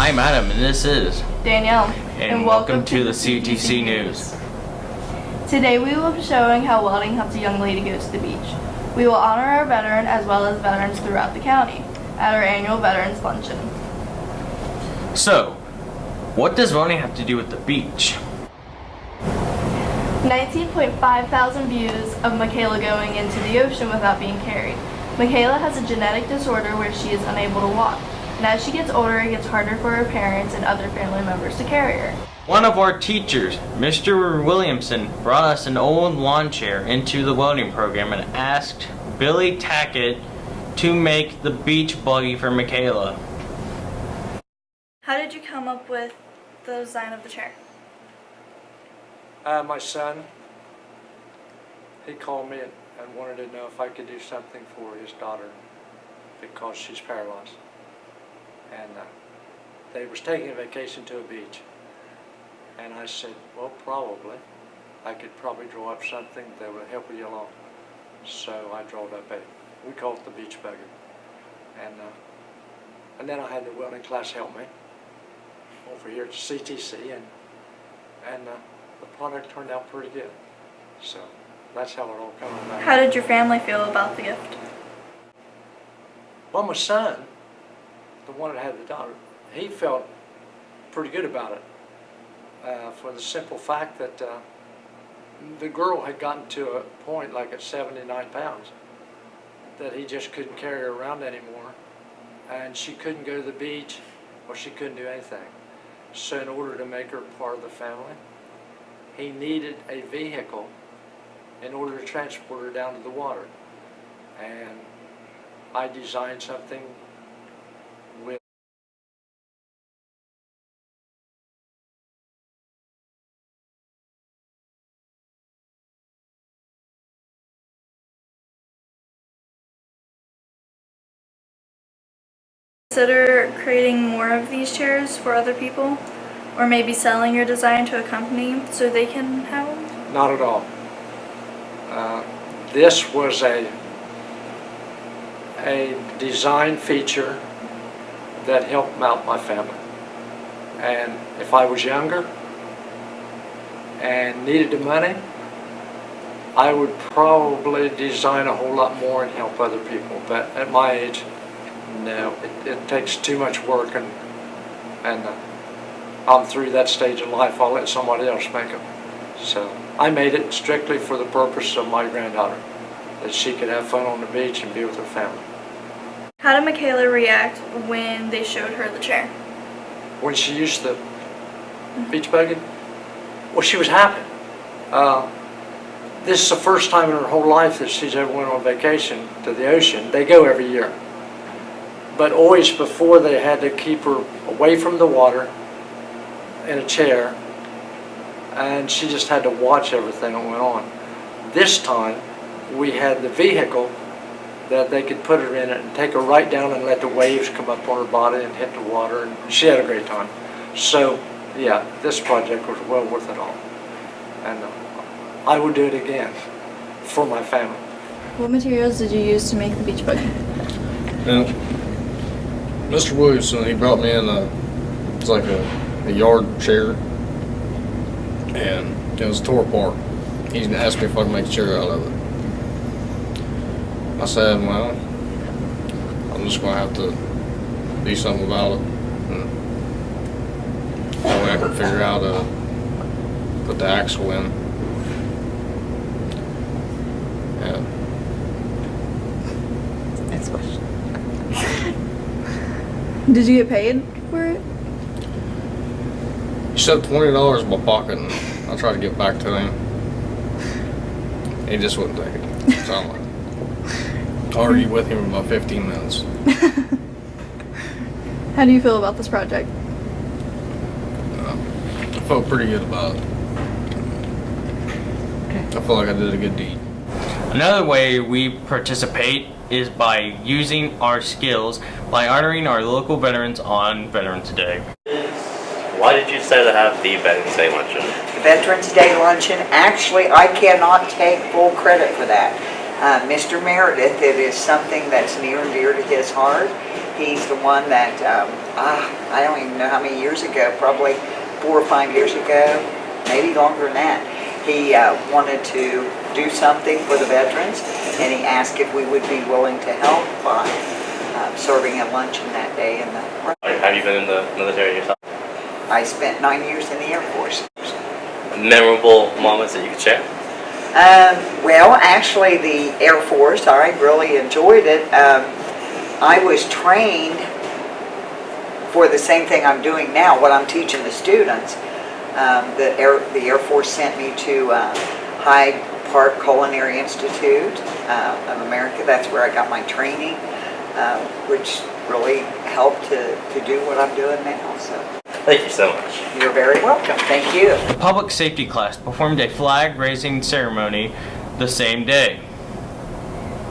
I'm Adam, and this is Danielle. and welcome to the CTC News. Today we will be showing how welding helps a young lady go to the beach. We will honor our veteran as well as veterans throughout the county at our annual Veterans Luncheon. So, what does welding have to do with the beach? 19.5 thousand views of Michaela going into the ocean without being carried. Michaela has a genetic disorder where she is unable to walk, and as she gets older it gets harder for her parents and other family members to carry her. One of our teachers, Mr. Williamson, brought us an old lawn chair into the welding program and asked Billy Tackett to make the beach buggy for Michaela. How did you come up with the design of the chair? My son, he called me and wanted to know if I could do something for his daughter because she's paralyzed. And they was taking a vacation to a beach. And I said, well, probably. I could probably draw up something that would help you along. So I drew up we call it the beach buggy. And then I had the welding class help me over here at CTC, and the product turned out pretty good. So that's how it all came about. How did your family feel about the gift? Well, my son, the one that had the daughter, he felt pretty good about it for the simple fact that the girl had gotten to a point, like at 79 pounds, that he just couldn't carry her around anymore, and she couldn't go to the beach, or she couldn't do anything. So in order to make her part of the family, he needed a vehicle in order to transport her down to the water. And I designed something with Consider creating more of these chairs for other people, or maybe selling your design to a company so they can have them? Not at all. This was a design feature that helped out my family. And if I was younger and needed the money, I would probably design a whole lot more and help other people. But at my age, no, it takes too much work, and I'm through that stage in life. I'll let somebody else make them. So I made it strictly for the purpose of my granddaughter, that she could have fun on the beach and be with her family. How did Michaela react when they showed her the chair? When she used the beach buggy, well, she was happy. This is the first time in her whole life that she's ever went on vacation to the ocean. They go every year. But always before, they had to keep her away from the water in a chair, and she just had to watch everything that went on. This time, we had the vehicle that they could put her in it and take her right down and let the waves come up on her body and hit the water, and she had a great time. So, yeah, this project was well worth it all. And I would do it again for my family. What materials did you use to make the beach buggy? Now, Mr. Williamson, he brought me in it's like a yard chair, and it was tore apart. He asked me if I could make a chair out of it. I said, well, I'm just going to have to do something about it. And that way I can figure out how to put the axle in. And Next question. Did you get paid for it? he shoved $20 in my pocket, and I tried to get back to him. He just wouldn't take it. So I'm like, argued with him for about 15 minutes. How do you feel about this project? I felt pretty good about it. I feel like I did a good deed. Another way we participate is by using our skills by honoring our local veterans on Veterans Day. Why did you decide to have the Veterans Day luncheon? Veterans Day luncheon, actually, I cannot take full credit for that. Mr. Meredith, it is something that's near and dear to his heart. He's the one that, I don't even know how many years ago, probably 4 or 5 years ago, maybe longer than that, he wanted to do something for the veterans, and he asked if we would be willing to help by serving a luncheon that day. Have you been in the military yourself? I spent 9 years in the Air Force. Memorable moments that you could share? Well, actually, the Air Force, I really enjoyed it. I was trained for the same thing I'm doing now, what I'm teaching the students. The Air Force sent me to Hyde Park Culinary Institute of America. That's where I got my training, which really helped to do what I'm doing now. So. Thank you so much. You're very welcome. Thank you. The public safety class performed a flag raising ceremony the same day.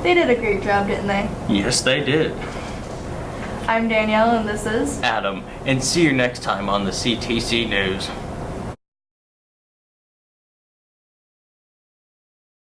They did a great job, didn't they? Yes, they did. I'm Danielle, and this is Adam, and see you next time on the CTC News.